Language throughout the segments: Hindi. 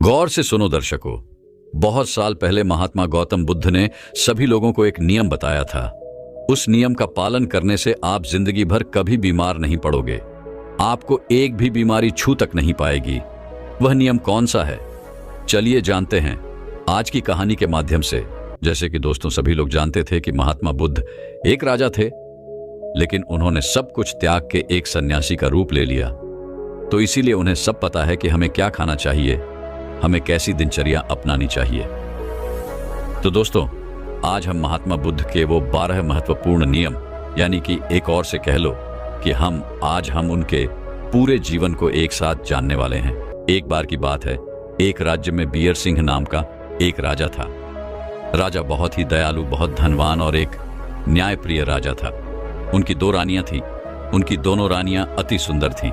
गौर से सुनो दर्शकों, बहुत साल पहले महात्मा गौतम बुद्ध ने सभी लोगों को एक नियम बताया था। उस नियम का पालन करने से आप जिंदगी भर कभी बीमार नहीं पड़ोगे, आपको एक भी बीमारी छू तक नहीं पाएगी। वह नियम कौन सा है, चलिए जानते हैं आज की कहानी के माध्यम से। जैसे कि दोस्तों, सभी लोग जानते थे कि महात्मा बुद्ध एक राजा थे, लेकिन उन्होंने सब कुछ त्याग के एक सन्यासी का रूप ले लिया। तो इसीलिए उन्हें सब पता है कि हमें क्या खाना चाहिए, हमें कैसी दिनचर्या अपनानी चाहिए। तो दोस्तों, आज हम महात्मा बुद्ध के वो 12 महत्वपूर्ण नियम, यानी कि एक और से कह लो कि आज हम उनके पूरे जीवन को एक साथ जानने वाले हैं। एक बार की बात है, एक राज्य में बियर सिंह नाम का एक राजा था। राजा बहुत ही दयालु, बहुत धनवान और एक न्यायप्रिय राजा था। उनकी 2 रानियां थीं। उनकी दोनों रानियां अति सुंदर थीं।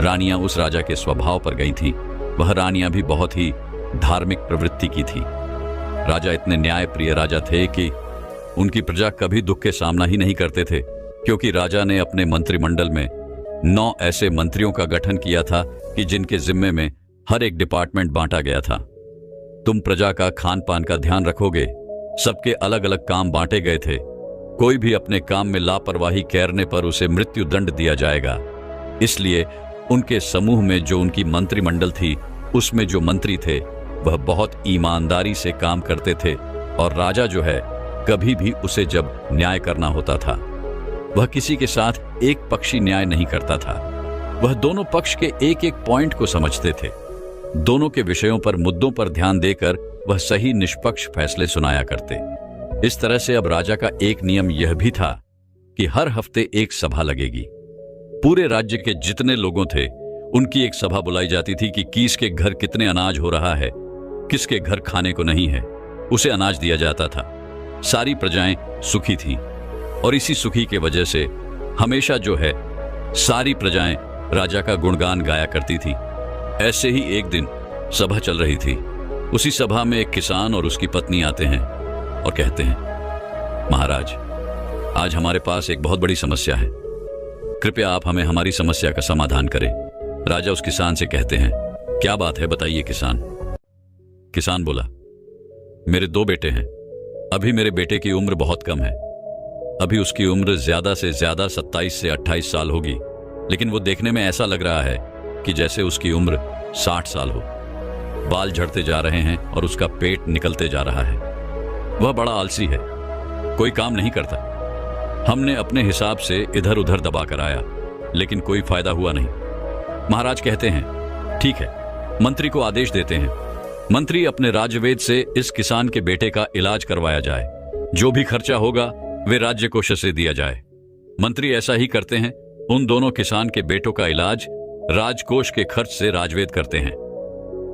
रानियां उस राजा के स्वभाव पर गई थीं। वह रानियां भी बहुत ही धार्मिक प्रवृत्ति की थीं। राजा इतने न्यायप्रिय राजा थे कि उनकी प्रजा कभी दुख के सामना ही नहीं करते थे, क्योंकि राजा ने अपने मंत्रिमंडल में 9 ऐसे मंत्रियों का गठन किया था कि जिनके जिम्मे में हर एक डिपार्टमेंट बांटा गया था। तुम प्रजा का खान पान का ध्यान रखोगे। सबके अलग अलग काम बांटे गए थे। कोई भी अपने काम में लापरवाही करने पर उसे मृत्यु दंड दिया जाएगा। इसलिए उनके समूह में जो उनकी मंत्रिमंडल थी, उसमें जो मंत्री थे वह बहुत ईमानदारी से काम करते थे, और राजा जो है, कभी भी उसे जब न्याय करना होता था, वह किसी के साथ एक पक्षी न्याय नहीं करता था। वह दोनों पक्ष के एक एक पॉइंट को समझते थे। दोनों के विषयों पर, मुद्दों पर ध्यान देकर वह सही निष्पक्ष फैसले सुनाया करते। इस तरह से अब राजा का एक नियम यह भी था कि हर हफ्ते एक सभा लगेगी। पूरे राज्य के जितने लोगों थे, उनकी एक सभा बुलाई जाती थी कि किसके घर कितने अनाज हो रहा है, किसके घर खाने को नहीं है, उसे अनाज दिया जाता था। सारी प्रजाएं सुखी थीं, और इसी सुखी के वजह से हमेशा जो है, सारी प्रजाएं राजा का गुणगान गाया करती थी। ऐसे ही एक दिन सभा चल रही थी। उसी सभा में एक किसान और उसकी पत्नी आते हैं और कहते हैं, महाराज, आज हमारे पास एक बहुत बड़ी समस्या है। कृपया आप हमें हमारी समस्या का समाधान करें। राजा उस किसान से कहते हैं, क्या बात है, बताइए किसान। किसान बोला, मेरे 2 बेटे हैं। अभी मेरे बेटे की उम्र बहुत कम है। अभी उसकी उम्र ज्यादा से ज्यादा 27 से 28 साल होगी, लेकिन वो देखने में ऐसा लग रहा है कि जैसे उसकी उम्र 60 साल हो। बाल झड़ते जा रहे हैं और उसका पेट निकलते जा रहा है। वह बड़ा आलसी है, कोई काम नहीं करता। हमने अपने हिसाब से इधर उधर दबा कर आया, लेकिन कोई फायदा हुआ नहीं। महाराज कहते हैं, ठीक है, मंत्री को आदेश देते हैं। मंत्री अपने राजवेद से इस किसान के बेटे का इलाज करवाया जाए। जो भी खर्चा होगा वे राज्य कोष से दिया जाए। मंत्री ऐसा ही करते हैं। उन दोनों किसान के बेटों का इलाज राजकोष के खर्च से राजवेद करते हैं।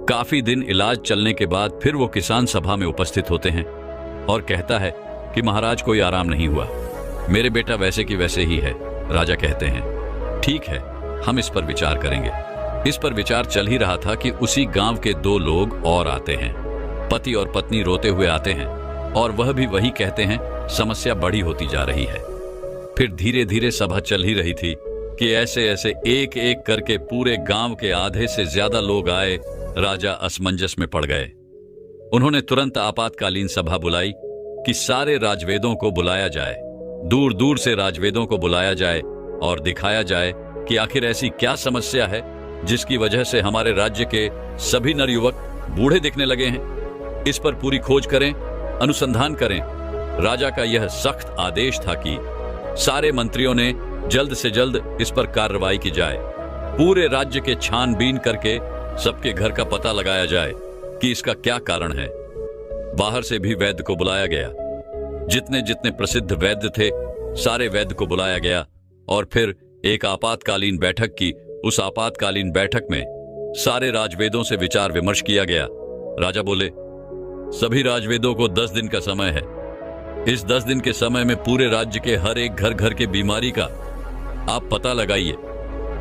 काफी दिन इलाज चलने के बाद फिर वो किसान सभा में उपस्थित होते हैं और कहता है कि महाराज, कोई आराम नहीं हुआ, मेरे बेटा वैसे की वैसे ही है। राजा कहते हैं, ठीक है, हम इस पर विचार करेंगे। इस पर विचार चल ही रहा था कि उसी गांव के 2 लोग और आते हैं। पति और पत्नी रोते हुए आते हैं, और वह भी वही कहते हैं, समस्या बड़ी होती जा रही है। फिर धीरे धीरे सभा चल ही रही थी कि ऐसे ऐसे एक एक करके पूरे गांव के आधे से ज्यादा लोग आए। राजा असमंजस में पड़ गए। उन्होंने तुरंत आपातकालीन सभा बुलाई कि सारे राजवेदों को बुलाया जाए। दूर दूर से राजवेदों को बुलाया जाए और दिखाया जाए कि आखिर ऐसी क्या समस्या है जिसकी वजह से हमारे राज्य के सभी नरयुवक बूढ़े दिखने लगे हैं। इस पर पूरी खोज करें, अनुसंधान करें। राजा का यह सख्त आदेश था कि सारे मंत्रियों ने जल्द से जल्द इस पर कार्रवाई की जाए। पूरे राज्य के छानबीन करके सबके घर का पता लगाया जाए कि इसका क्या कारण है। बाहर से भी वैद्य को बुलाया गया। जितने जितने प्रसिद्ध वैद्य थे, सारे वैद्य को बुलाया गया और फिर एक आपातकालीन बैठक की। उस आपातकालीन बैठक में सारे राजवेदों से विचार विमर्श किया गया। राजा बोले, सभी राजवेदों को 10 दिन का समय है। इस 10 दिन के समय में पूरे राज्य के हर एक घर घर के बीमारी का आप पता लगाइए।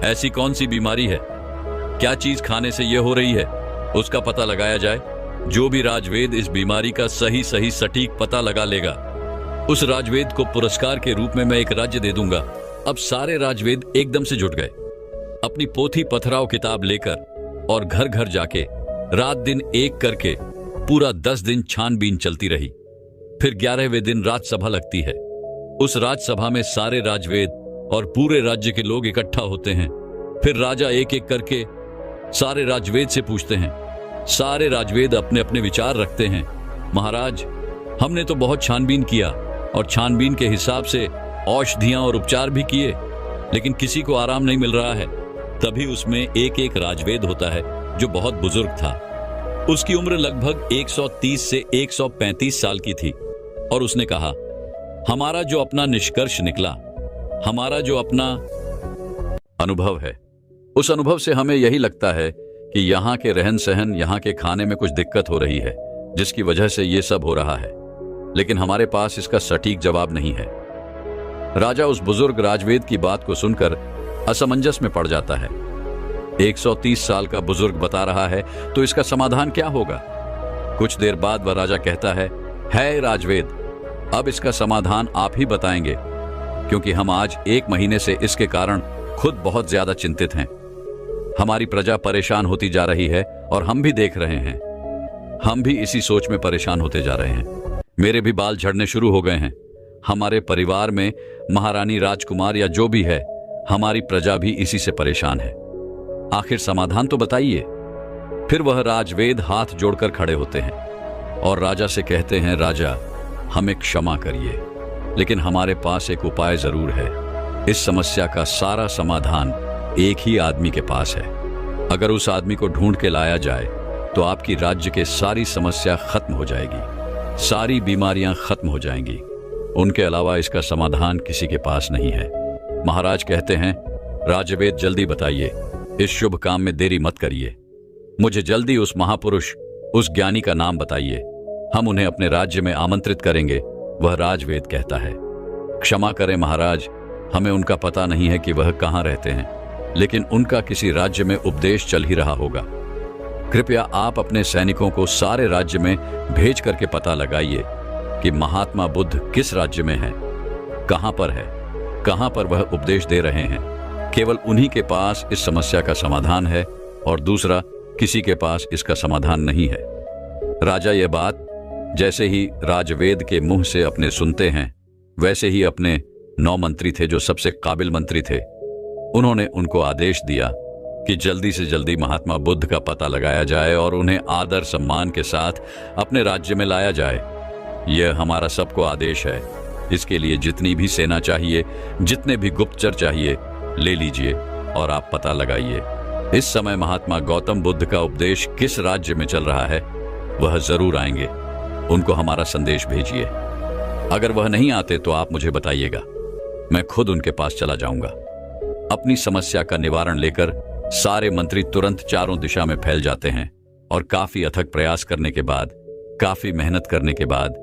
ऐसी कौन सी बीमारी है, क्या चीज खाने से यह हो रही है, उसका पता लगाया जाए। जो भी राजवेद इस बीमारी का सही सही सटीक पता लगा लेगा, उस राजवेद को पुरस्कार के रूप में मैं एक राज्य दे दूंगा। अब सारे राजवेद एकदम से जुट गए। अपनी पोथी पथराव किताब लेकर और घर घर जाके रात दिन एक करके पूरा 10 दिन छानबीन चलती रही। फिर 11वें दिन राजसभा लगती है। उस राजसभा में सारे राजवेद और पूरे राज्य के लोग इकट्ठा होते हैं। फिर राजा एक एक करके सारे राजवेद से पूछते हैं। सारे राजवेद अपने अपने विचार रखते हैं। महाराज, हमने तो बहुत छानबीन किया और छानबीन के हिसाब से औषधियां और उपचार भी किए, लेकिन किसी को आराम नहीं मिल रहा है। तभी उसमें एक एक राजवेद होता है जो बहुत बुजुर्ग था। उसकी उम्र लगभग 130 से 135 साल की थी और उसने कहा, हमारा जो अपना निष्कर्ष निकला, हमारा जो अपना अनुभव है, उस अनुभव से हमें यही लगता है कि यहाँ के रहन सहन, यहाँ के खाने में कुछ दिक्कत हो रही है, जिसकी वजह से ये सब हो रहा है। लेकिन हमारे पास इसका सटीक जवाब नहीं है। राजा उस बुजुर्ग राजवेद की बात को सुनकर असमंजस में पड़ जाता है। 130 साल का बुजुर्ग बता रहा है तो इसका समाधान क्या होगा? कुछ देर बाद वह राजा कहता है राजवेद, अब इसका समाधान आप ही बताएंगे, क्योंकि हम आज 1 महीने से इसके कारण खुद बहुत ज्यादा चिंतित हैं। हमारी प्रजा परेशान होती जा रही है और हम भी देख रहे हैं। हम भी इसी सोच में परेशान होते जा रहे हैं। मेरे भी बाल झड़ने शुरू हो गए हैं। हमारे परिवार में महारानी, राजकुमार या जो भी है, हमारी प्रजा भी इसी से परेशान है। आखिर समाधान तो बताइए। फिर वह राजवेद हाथ जोड़कर खड़े होते हैं और राजा से कहते हैं, राजा, हमें क्षमा करिए, लेकिन हमारे पास एक उपाय जरूर है। इस समस्या का सारा समाधान एक ही आदमी के पास है। अगर उस आदमी को ढूंढ के लाया जाए तो आपकी राज्य के सारी समस्या खत्म हो जाएगी, सारी बीमारियां खत्म हो जाएंगी। उनके अलावा इसका समाधान किसी के पास नहीं है। महाराज कहते हैं, राजवेद जल्दी बताइए, इस शुभ काम में देरी मत करिए। मुझे जल्दी उस महापुरुष, उस ज्ञानी का नाम बताइए। हम उन्हें अपने राज्य में आमंत्रित करेंगे। वह राजवेद कहता है, क्षमा करें महाराज, हमें उनका पता नहीं है कि वह कहाँ रहते हैं, लेकिन उनका किसी राज्य में उपदेश चल ही रहा होगा। कृपया आप अपने सैनिकों को सारे राज्य में भेज करके पता लगाइए कि महात्मा बुद्ध किस राज्य में है, कहां पर वह उपदेश दे रहे हैं। केवल उन्हीं के पास इस समस्या का समाधान है और दूसरा किसी के पास इसका समाधान नहीं है। राजा यह बात जैसे ही राजवेद के मुंह से अपने सुनते हैं, वैसे ही अपने 9 मंत्री थे जो सबसे काबिल मंत्री थे, उन्होंने उनको आदेश दिया कि जल्दी से जल्दी महात्मा बुद्ध का पता लगाया जाए और उन्हें आदर सम्मान के साथ अपने राज्य में लाया जाए। यह हमारा सबको आदेश है। इसके लिए जितनी भी सेना चाहिए, जितने भी गुप्तचर चाहिए, ले लीजिए और आप पता लगाइए। इस समय महात्मा गौतम बुद्ध का उपदेश किस राज्य में चल रहा है, वह जरूर आएंगे। उनको हमारा संदेश भेजिए। अगर वह नहीं आते तो आप मुझे बताइएगा, मैं खुद उनके पास चला जाऊंगा। अपनी समस्या का निवारण लेकर सारे मंत्री तुरंत चारों दिशा में फैल जाते हैं और काफी अथक प्रयास करने के बाद, काफी मेहनत करने के बाद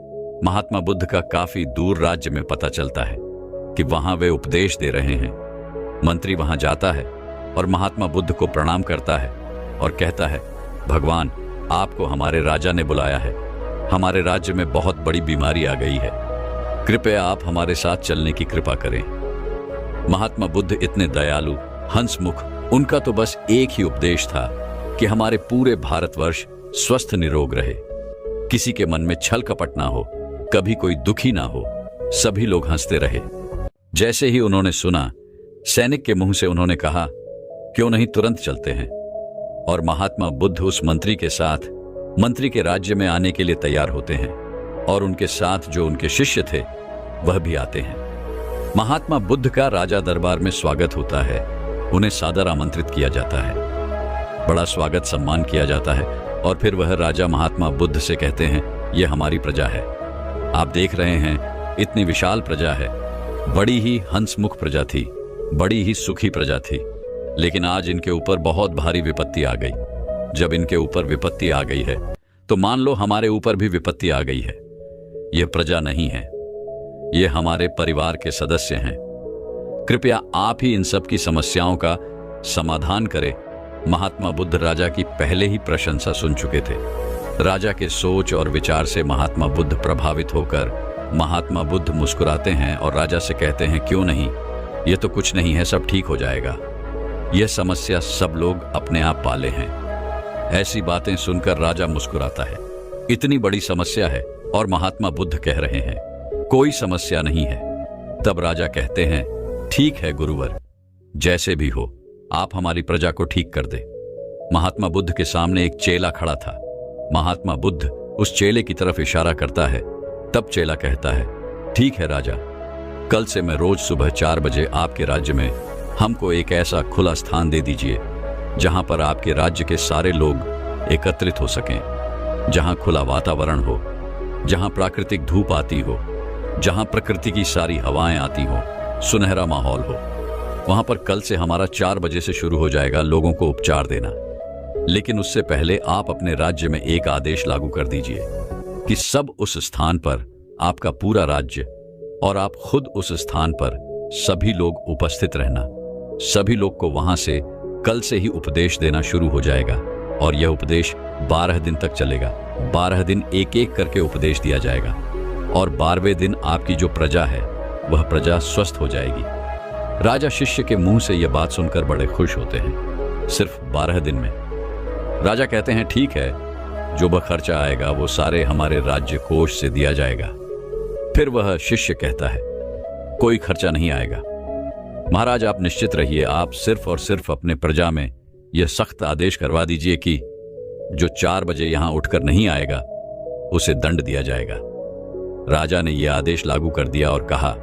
महात्मा बुद्ध का काफी दूर राज्य में पता चलता है कि वहां वे उपदेश दे रहे हैं। मंत्री वहां जाता है और महात्मा बुद्ध को प्रणाम करता है और कहता है, भगवान, आपको हमारे राजा ने बुलाया है। हमारे राज्य में बहुत बड़ी बीमारी आ गई है। कृपया आप हमारे साथ चलने की कृपा करें। महात्मा बुद्ध इतने दयालु, हंसमुख, उनका तो बस एक ही उपदेश था कि हमारे पूरे भारतवर्ष स्वस्थ निरोग रहे, किसी के मन में छल कपट ना हो, कभी कोई दुखी ना हो, सभी लोग हंसते रहे। जैसे ही उन्होंने सुना, सैनिक के मुंह से उन्होंने कहा, क्यों नहीं तुरंत चलते हैं। और महात्मा बुद्ध उस मंत्री के साथ मंत्री के राज्य में आने के लिए तैयार होते हैं और उनके साथ जो उनके शिष्य थे वह भी आते हैं। महात्मा बुद्ध का राजा दरबार में स्वागत होता है। उन्हें सादर आमंत्रित किया जाता है, बड़ा स्वागत सम्मान किया जाता है और फिर वह राजा महात्मा बुद्ध से कहते हैं, यह हमारी प्रजा है। आप देख रहे हैं, इतनी विशाल प्रजा है। बड़ी ही हंसमुख प्रजा थी, बड़ी ही सुखी प्रजा थी, लेकिन आज इनके ऊपर बहुत भारी विपत्ति आ गई। जब इनके ऊपर विपत्ति आ गई है तो मान लो हमारे ऊपर भी विपत्ति आ गई है। यह प्रजा नहीं है, ये हमारे परिवार के सदस्य हैं। कृपया आप ही इन सब की समस्याओं का समाधान करें। महात्मा बुद्ध राजा की पहले ही प्रशंसा सुन चुके थे। राजा के सोच और विचार से महात्मा बुद्ध प्रभावित होकर महात्मा बुद्ध मुस्कुराते हैं और राजा से कहते हैं, क्यों नहीं, यह तो कुछ नहीं है, सब ठीक हो जाएगा। यह समस्या सब लोग अपने आप पाले हैं। ऐसी बातें सुनकर राजा मुस्कुराता है। इतनी बड़ी समस्या है और महात्मा बुद्ध कह रहे हैं कोई समस्या नहीं है। तब राजा कहते हैं, ठीक है गुरुवर, जैसे भी हो आप हमारी प्रजा को ठीक कर दे। महात्मा बुद्ध के सामने एक चेला खड़ा था। महात्मा बुद्ध उस चेले की तरफ इशारा करता है। तब चेला कहता है, ठीक है राजा, कल से मैं रोज सुबह 4 बजे आपके राज्य में हमको एक ऐसा खुला स्थान दे दीजिए जहां पर आपके राज्य के सारे लोग एकत्रित हो सकें, जहां खुला वातावरण हो, जहां प्राकृतिक धूप आती हो, जहां प्रकृति की सारी हवाएं आती हो, सुनहरा माहौल हो। वहां पर कल से हमारा 4 बजे से शुरू हो जाएगा लोगों को उपचार देना। लेकिन उससे पहले आप अपने राज्य में एक आदेश लागू कर दीजिए कि सब उस स्थान पर, आपका पूरा राज्य और आप खुद उस स्थान पर सभी लोग उपस्थित रहना। सभी लोग को वहां से कल से ही उपदेश देना शुरू हो जाएगा और यह उपदेश 12 दिन तक चलेगा। 12 दिन एक एक करके उपदेश दिया जाएगा और 12वें दिन आपकी जो प्रजा है वह प्रजा स्वस्थ हो जाएगी। राजा शिष्य के मुंह से यह बात सुनकर बड़े खुश होते हैं। सिर्फ 12 दिन में। राजा कहते हैं, ठीक है, जो वह खर्चा आएगा वो सारे हमारे राज्य कोष से दिया जाएगा। फिर वह शिष्य कहता है, कोई खर्चा नहीं आएगा महाराज, आप निश्चित रहिए। आप सिर्फ और सिर्फ अपने प्रजा में यह सख्त आदेश करवा दीजिए कि जो 4 बजे यहां उठकर नहीं आएगा उसे दंड दिया जाएगा। राजा ने यह आदेश लागू कर दिया और कहा,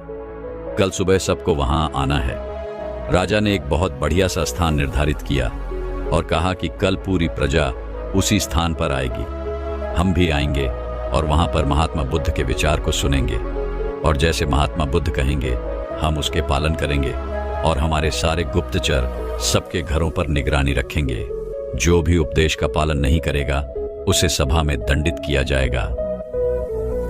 कल सुबह सबको वहां आना है। राजा ने एक बहुत बढ़िया सा स्थान निर्धारित किया और कहा कि कल पूरी प्रजा उसी स्थान पर आएगी। हम भी आएंगे और वहां पर महात्मा बुद्ध के विचार को सुनेंगे और जैसे महात्मा बुद्ध कहेंगे हम उसके पालन करेंगे और हमारे सारे गुप्तचर सबके घरों पर निगरानी रखेंगे। जो भी उपदेश का पालन नहीं करेगा उसे सभा में दंडित किया जाएगा।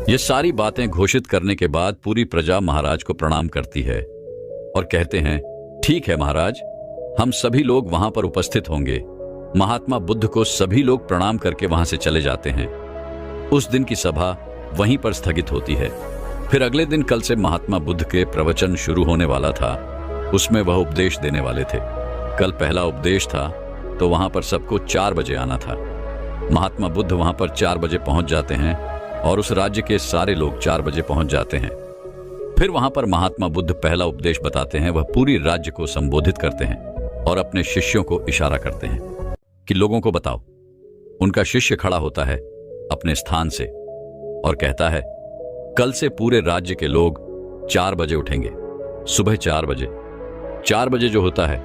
ये सारी बातें घोषित करने के बाद पूरी प्रजा महाराज को प्रणाम करती है और कहते हैं, ठीक है महाराज, हम सभी लोग वहां पर उपस्थित होंगे। महात्मा बुद्ध को सभी लोग प्रणाम करके वहां से चले जाते हैं। उस दिन की सभा वहीं पर स्थगित होती है। फिर अगले दिन कल से महात्मा बुद्ध के प्रवचन शुरू होने वाला था। उसमें वह उपदेश देने वाले थे। कल पहला उपदेश था तो वहां पर सबको 4 बजे आना था। महात्मा बुद्ध वहां पर 4 बजे पहुंच जाते हैं और उस राज्य के सारे लोग 4 बजे पहुंच जाते हैं। फिर वहां पर महात्मा बुद्ध पहला उपदेश बताते हैं। वह पूरी राज्य को संबोधित करते हैं और अपने शिष्यों को इशारा करते हैं कि लोगों को बताओ। उनका शिष्य खड़ा होता है अपने स्थान से और कहता है, कल से पूरे राज्य के लोग 4 बजे उठेंगे। सुबह 4 बजे। 4 बजे जो होता है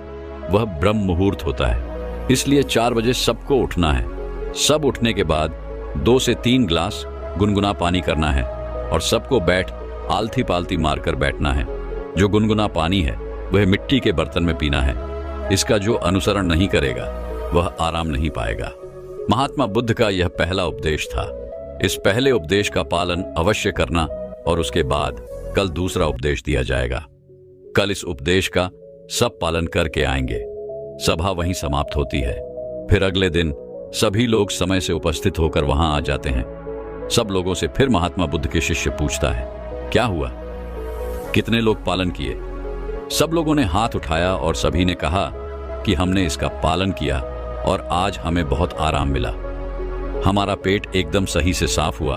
वह ब्रह्म मुहूर्त होता है, इसलिए 4 बजे सबको उठना है। सब उठने के बाद 2 से 3 गिलास गुनगुना पानी करना है और सबको बैठ आलती पालती मारकर बैठना है। जो गुनगुना पानी है वह मिट्टी के बर्तन में पीना है। इसका जो अनुसरण नहीं करेगा वह आराम नहीं पाएगा। महात्मा बुद्ध का यह पहला उपदेश था। इस पहले उपदेश का पालन अवश्य करना और उसके बाद कल दूसरा उपदेश दिया जाएगा। कल इस उपदेश का सब पालन करके आएंगे। सभा वहीं समाप्त होती है। फिर अगले दिन सभी लोग समय से उपस्थित होकर वहां आ जाते हैं। सब लोगों से फिर महात्मा बुद्ध के शिष्य पूछता है, क्या हुआ, कितने लोग पालन किए? सब लोगों ने हाथ उठाया और सभी ने कहा कि हमने इसका पालन किया और आज हमें बहुत आराम मिला। हमारा पेट एकदम सही से साफ हुआ,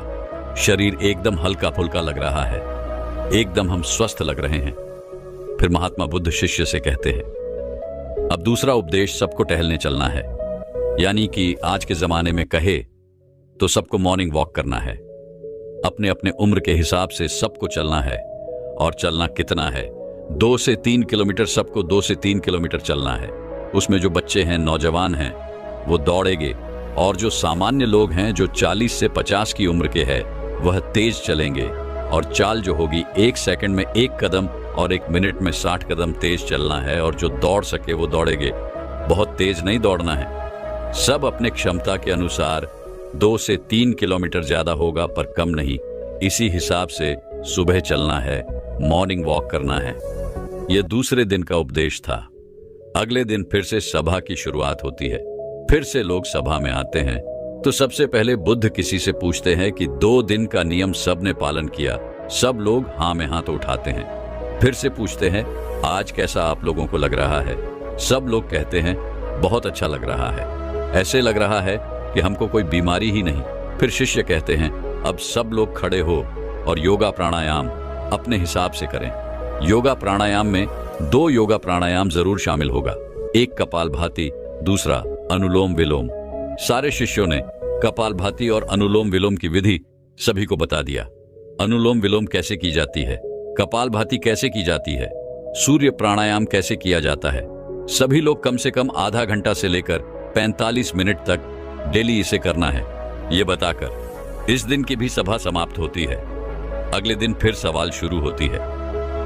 शरीर एकदम हल्का फुल्का लग रहा है, एकदम हम स्वस्थ लग रहे हैं। फिर महात्मा बुद्ध शिष्य से कहते हैं, अब दूसरा उपदेश सबको टहलने चलना है। यानी कि आज के जमाने में कहे तो सबको मॉर्निंग वॉक करना है। अपने अपने उम्र के हिसाब से सबको चलना है। और चलना कितना है? 2 से 3 किलोमीटर। सबको 2 से 3 किलोमीटर चलना है। उसमें जो बच्चे हैं, नौजवान हैं, वो दौड़ेंगे और जो सामान्य लोग हैं जो 40 से 50 की उम्र के हैं वह तेज चलेंगे। और चाल जो होगी 1 सेकंड में 1 कदम और 1 मिनट में 60 कदम तेज चलना है। और जो दौड़ सके वो दौड़ेंगे, बहुत तेज नहीं दौड़ना है। सब अपने क्षमता के अनुसार 2 से 3 किलोमीटर ज्यादा होगा पर कम नहीं। इसी हिसाब से सुबह चलना है, मॉर्निंग वॉक करना है। यह दूसरे दिन का उपदेश था। अगले दिन फिर से सभा की शुरुआत होती है। फिर से लोग सभा में आते हैं तो सबसे पहले बुद्ध किसी से पूछते हैं कि 2 दिन का नियम सबने पालन किया। सब लोग हाँ में हाथ उठाते हैं। फिर से पूछते हैं, आज कैसा आप लोगों को लग रहा है? सब लोग कहते हैं, बहुत अच्छा लग रहा है। ऐसे लग रहा है कि हमको कोई बीमारी ही नहीं। फिर शिष्य कहते हैं, अब सब लोग खड़े हो और योगा प्राणायाम अपने हिसाब से करें। योगा प्राणायाम में 2 योगा प्राणायाम जरूर शामिल होगा, एक कपालभाति, दूसरा अनुलोम विलोम। सारे शिष्यों ने कपालभाति और अनुलोम विलोम की विधि सभी को बता दिया। अनुलोम विलोम कैसे की जाती है, कपालभाति कैसे की जाती है, सूर्य प्राणायाम कैसे किया जाता है। सभी लोग कम से कम आधा घंटा से लेकर 45 मिनट तक डेली इसे करना है, ये बताकर इस दिन की भी सभा समाप्त होती है। अगले दिन फिर सवाल शुरू होती है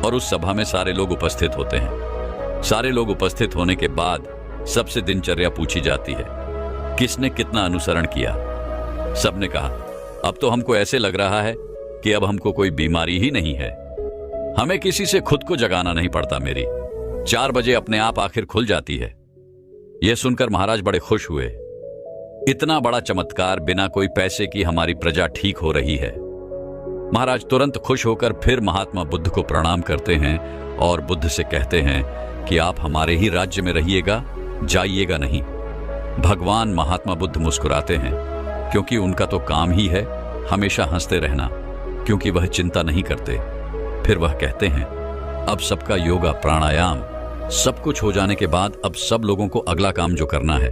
और उस सभा में सारे लोग उपस्थित होते हैं। सारे लोग उपस्थित होने के बाद सबसे दिनचर्या पूछी जाती है, किसने कितना अनुसरण किया। सबने कहा, अब तो हमको ऐसे लग रहा है कि अब हमको कोई बीमारी ही नहीं है, हमें किसी से खुद को जगाना नहीं पड़ता, मेरी 4 बजे अपने आप आखिर खुल जाती है। यह सुनकर महाराज बड़े खुश हुए। इतना बड़ा चमत्कार, बिना कोई पैसे की हमारी प्रजा ठीक हो रही है। महाराज तुरंत खुश होकर फिर महात्मा बुद्ध को प्रणाम करते हैं और बुद्ध से कहते हैं कि आप हमारे ही राज्य में रहिएगा, जाइएगा नहीं। भगवान महात्मा बुद्ध मुस्कुराते हैं, क्योंकि उनका तो काम ही है हमेशा हंसते रहना, क्योंकि वह चिंता नहीं करते। फिर वह कहते हैं, अब सबका योगा प्राणायाम सब कुछ हो जाने के बाद अब सब लोगों को अगला काम जो करना है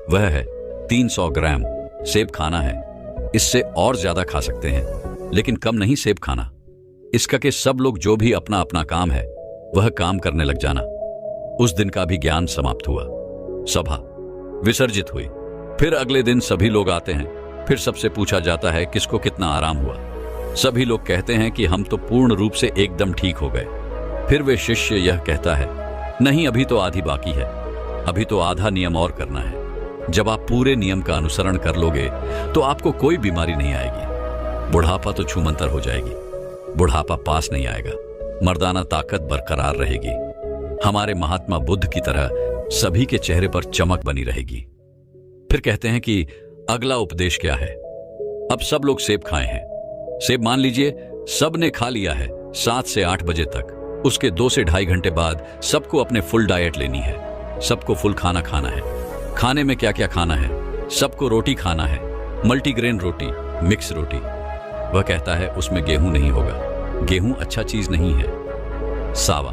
वह है 300 ग्राम सेब खाना है। इससे और ज्यादा खा सकते हैं, लेकिन कम नहीं सेब खाना। इसका कि सब लोग जो भी अपना अपना काम है वह काम करने लग जाना। उस दिन का भी ज्ञान समाप्त हुआ, सभा विसर्जित हुई। फिर अगले दिन सभी लोग आते हैं। फिर सबसे पूछा जाता है किसको कितना आराम हुआ। सभी लोग कहते हैं कि हम तो पूर्ण रूप से एकदम ठीक हो गए। फिर वे शिष्य यह कहता है, नहीं, अभी तो आधी बाकी है, अभी तो आधा नियम और करना है। जब आप पूरे नियम का अनुसरण कर लोगे तो आपको कोई बीमारी नहीं आएगी। बुढ़ापा तो छूमंतर हो जाएगी, बुढ़ापा पास नहीं आएगा, मर्दाना ताकत बरकरार रहेगी। हमारे महात्मा बुद्ध की तरह सभी के चेहरे पर चमक बनी रहेगी। फिर कहते हैं कि अगला उपदेश क्या है। अब सब लोग सेब खाए हैं। सेब मान लीजिए सब ने खा लिया है 7 से 8 बजे तक। उसके 2 से ढाई घंटे बाद सबको अपने फुल डाइट लेनी है। सबको फुल खाना खाना है। खाने में क्या क्या खाना है? सबको रोटी खाना है, मल्टीग्रेन रोटी, मिक्स रोटी। वह कहता है उसमें गेहूं नहीं होगा, गेहूं अच्छा चीज नहीं है। सावा,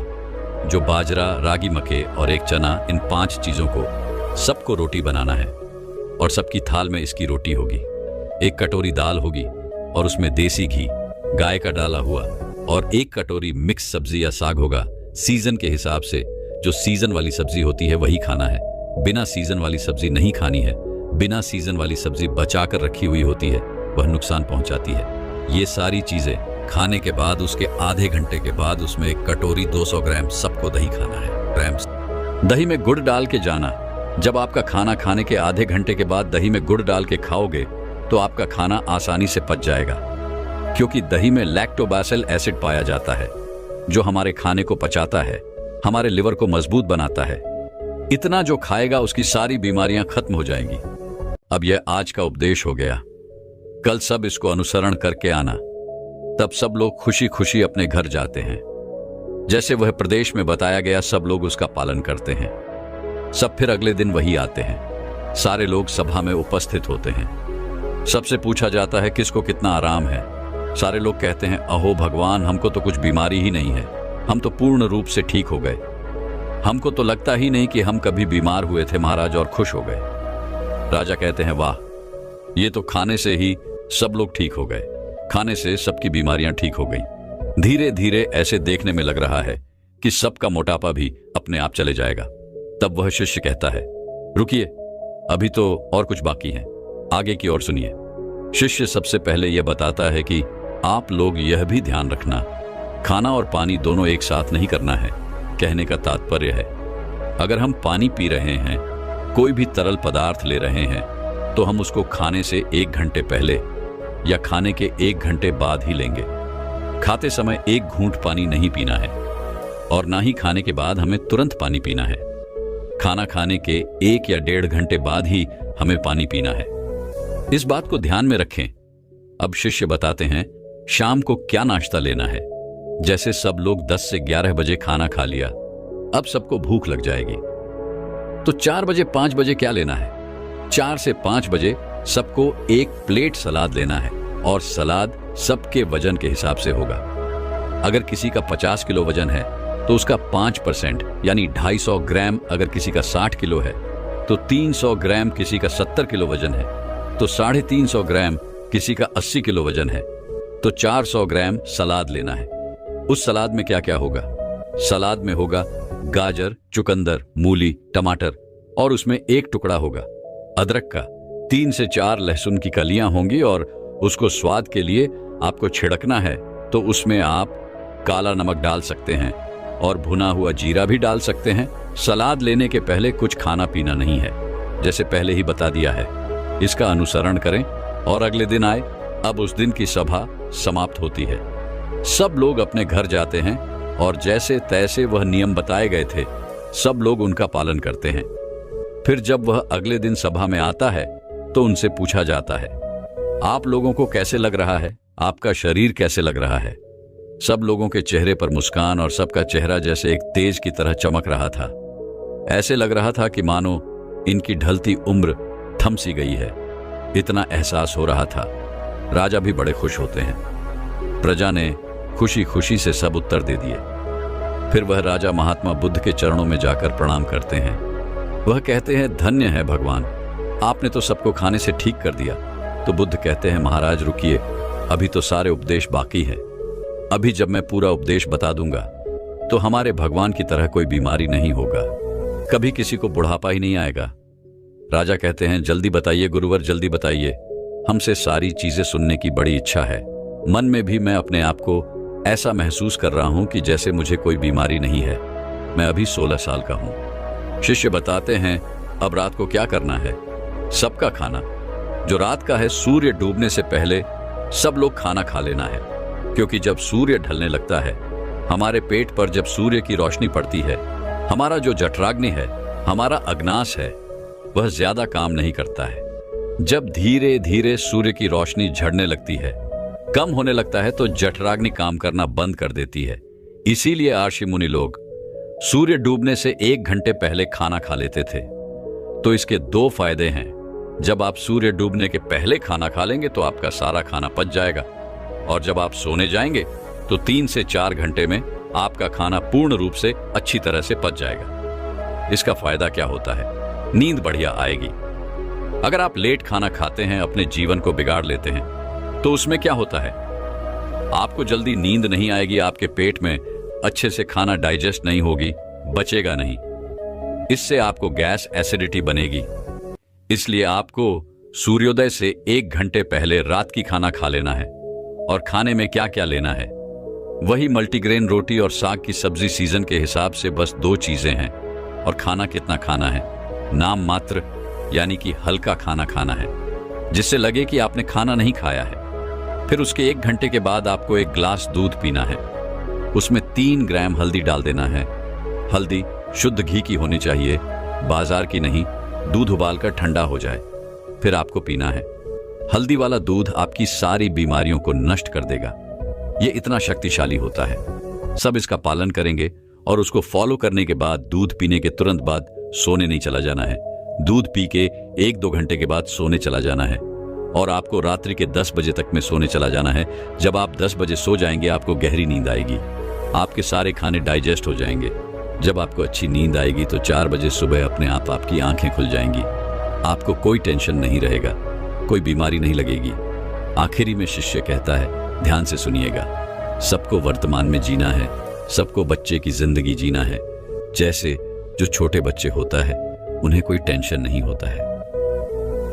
जो बाजरा, रागी, मक्के और एक चना, इन 5 चीजों को सबको रोटी बनाना है और सबकी थाल में इसकी रोटी होगी। एक कटोरी दाल होगी और उसमें देसी घी गाय का डाला हुआ, और 1 कटोरी मिक्स सब्जी या साग होगा। सीजन के हिसाब से जो सीजन वाली सब्जी होती है वही खाना है, बिना सीजन वाली सब्जी नहीं खानी है। बिना सीजन वाली सब्जी बचा कर रखी हुई होती है, वह नुकसान पहुंचाती है। ये सारी चीजें खाने के बाद उसके आधे घंटे के बाद उसमें 1 कटोरी 200 ग्राम सबको दही खाना है। ग्राम दही में गुड़ डाल के जाना। जब आपका खाना खाने के आधे घंटे के बाद दही में गुड़ डाल के खाओगे तो आपका खाना आसानी से पच जाएगा, क्योंकि दही में लैक्टोबैसिल एसिड पाया जाता है जो हमारे खाने को पचाता है, हमारे लिवर को मजबूत बनाता है। इतना जो खाएगा उसकी सारी बीमारियां खत्म हो जाएंगी। अब यह आज का उपदेश हो गया, कल सब इसको अनुसरण करके आना। तब सब लोग खुशी खुशी अपने घर जाते हैं। जैसे वह प्रदेश में बताया गया सब लोग उसका पालन करते हैं। सब फिर अगले दिन वही आते हैं। सारे लोग सभा में उपस्थित होते हैं। सबसे पूछा जाता है किसको कितना आराम है। सारे लोग कहते हैं, अहो भगवान, हमको तो कुछ बीमारी ही नहीं है, हम तो पूर्ण रूप से ठीक हो गए। हमको तो लगता ही नहीं कि हम कभी बीमार हुए थे महाराज, और खुश हो गए। राजा कहते हैं, वाह, ये तो खाने से ही सब लोग ठीक हो गए, खाने से सबकी बीमारियां ठीक हो गई। धीरे धीरे ऐसे देखने में लग रहा है कि सबका मोटापा भी अपने आप चले जाएगा। तब वह शिष्य कहता है, रुकिए, अभी तो और कुछ बाकी है, आगे की ओर सुनिए। शिष्य सबसे पहले यह बताता है कि आप लोग यह भी ध्यान रखना, खाना और पानी दोनों एक साथ नहीं करना है। कहने का तात्पर्य है, अगर हम पानी पी रहे हैं, कोई भी तरल पदार्थ ले रहे हैं, तो हम उसको खाने से 1 घंटे पहले या खाने के 1 घंटे बाद ही लेंगे। खाते समय 1 घूंट पानी नहीं पीना है, और ना ही खाने के बाद हमें तुरंत पानी पीना है। खाना खाने के 1 या 1.5 घंटे बाद ही हमें पानी पीना है। इस बात को ध्यान में रखें। अब शिष्य बताते हैं शाम को क्या नाश्ता लेना है। जैसे सब लोग 10 से 11 बजे खाना खा लिया, अब सबको भूख लग जाएगी, तो 4 बजे 5 बजे क्या लेना है? 4 से 5 बजे सबको एक प्लेट सलाद लेना है और सलाद सबके वजन के हिसाब से होगा। अगर किसी का 50 किलो वजन है तो उसका 5% यानी 250 ग्राम, अगर किसी का 60 किलो है तो 300 ग्राम, किसी का 70 किलो वजन है तो 350 ग्राम, किसी का 80 किलो वजन है तो 400 ग्राम सलाद लेना है। उस सलाद में क्या क्या होगा? सलाद में होगा गाजर, चुकंदर, मूली, टमाटर और उसमें एक टुकड़ा होगा अदरक का। 3 से 4 लहसुन की कलियां होंगी और उसको स्वाद के लिए आपको छिड़कना है तो उसमें आप काला नमक डाल सकते हैं और भुना हुआ जीरा भी डाल सकते हैं। सलाद लेने के पहले कुछ खाना पीना नहीं है, जैसे पहले ही बता दिया है। इसका अनुसरण करें और अगले दिन आए। अब उस दिन की सभा समाप्त होती है। सब लोग अपने घर जाते हैं और जैसे तैसे वह नियम बताए गए थे सब लोग उनका पालन करते हैं। फिर जब वह अगले दिन सभा में आता है तो उनसे पूछा जाता है, आप लोगों को कैसे लग रहा है? आपका शरीर कैसे लग रहा है? सब लोगों के चेहरे पर मुस्कान और सबका चेहरा जैसे एक तेज की तरह चमक रहा था। ऐसे लग रहा था कि मानो इनकी ढलती उम्र थम सी गई है, इतना एहसास हो रहा था। राजा भी बड़े खुश होते हैं। प्रजा ने खुशी खुशी से सब उत्तर दे दिए। फिर वह राजा महात्मा बुद्ध के चरणों में जाकर प्रणाम करते हैं। वह कहते हैं, धन्य है भगवान, आपने तो सबको खाने से ठीक कर दिया। तो बुद्ध कहते हैं, महाराज रुकिए, अभी तो सारे उपदेश बाकी है। अभी जब मैं पूरा उपदेश बता दूंगा तो हमारे भगवान की तरह कोई बीमारी नहीं होगा, कभी किसी को बुढ़ापा ही नहीं आएगा। राजा कहते हैं, जल्दी बताइए गुरुवर, जल्दी बताइए, हमसे सारी चीजें सुनने की बड़ी इच्छा है। मन में भी मैं अपने आप को ऐसा महसूस कर रहा हूं कि जैसे मुझे कोई बीमारी नहीं है। मैं अभी 16 साल का हूं। शिष्य बताते हैं, अब रात को क्या करना है? सबका खाना जो रात का है, सूर्य डूबने से पहले सब लोग खाना खा लेना है, क्योंकि जब सूर्य ढलने लगता है हमारे पेट पर जब सूर्य की रोशनी पड़ती है, हमारा जो जठराग्नि है, हमारा अग्नाश है, वह ज्यादा काम नहीं करता है। जब धीरे धीरे सूर्य की रोशनी झड़ने लगती है, कम होने लगता है, तो जठराग्नि काम करना बंद कर देती है। इसीलिए आर्षि मुनि लोग सूर्य डूबने से 1 घंटे पहले खाना खा लेते थे। तो इसके 2 फायदे हैं। जब आप सूर्य डूबने के पहले खाना खा लेंगे तो आपका सारा खाना पच जाएगा, और जब आप सोने जाएंगे तो 3 से 4 घंटे में आपका खाना पूर्ण रूप से अच्छी तरह से पच जाएगा। इसका फायदा क्या होता है? नींद बढ़िया आएगी। अगर आप लेट खाना खाते हैं, अपने जीवन को बिगाड़ लेते हैं, तो उसमें क्या होता है? आपको जल्दी नींद नहीं आएगी, आपके पेट में अच्छे से खाना डाइजेस्ट नहीं होगी, बचेगा नहीं। इससे आपको गैस, एसिडिटी बनेगी। इसलिए आपको सूर्योदय से 1 घंटे पहले रात की खाना खा लेना है। और खाने में क्या क्या लेना है? वही मल्टीग्रेन रोटी और साग की सब्जी सीजन के हिसाब से, बस 2 चीजें हैं। और खाना कितना खाना है? नाम मात्र, यानी कि हल्का खाना खाना है, जिससे लगे कि आपने खाना नहीं खाया है। फिर उसके 1 घंटे के बाद आपको 1 ग्लास दूध पीना है। उसमें 3 ग्राम हल्दी डाल देना है। हल्दी शुद्ध घी की होनी चाहिए, बाजार की नहीं। दूध उबालकर ठंडा हो जाए फिर आपको पीना है। हल्दी वाला दूध आपकी सारी बीमारियों को नष्ट कर देगा। यह इतना शक्तिशाली होता है। सब इसका पालन करेंगे और उसको फॉलो करने के बाद दूध पीने के तुरंत बाद सोने नहीं चला जाना है। दूध पी के 1-2 घंटे के बाद सोने चला जाना है। और आपको रात्रि के 10 बजे तक में सोने चला जाना है। जब आप 10 बजे सो जाएंगे आपको गहरी नींद आएगी, आपके सारे खाने डाइजेस्ट हो जाएंगे। जब आपको अच्छी नींद आएगी तो 4 बजे सुबह अपने आप आपकी आंखें खुल जाएंगी। आपको कोई टेंशन नहीं रहेगा, कोई बीमारी नहीं लगेगी। आखिरी में शिष्य कहता है, ध्यान से सुनिएगा, सबको वर्तमान में जीना है, सबको बच्चे की जिंदगी जीना है। जैसे जो छोटे बच्चे होता है उन्हें कोई टेंशन नहीं होता है।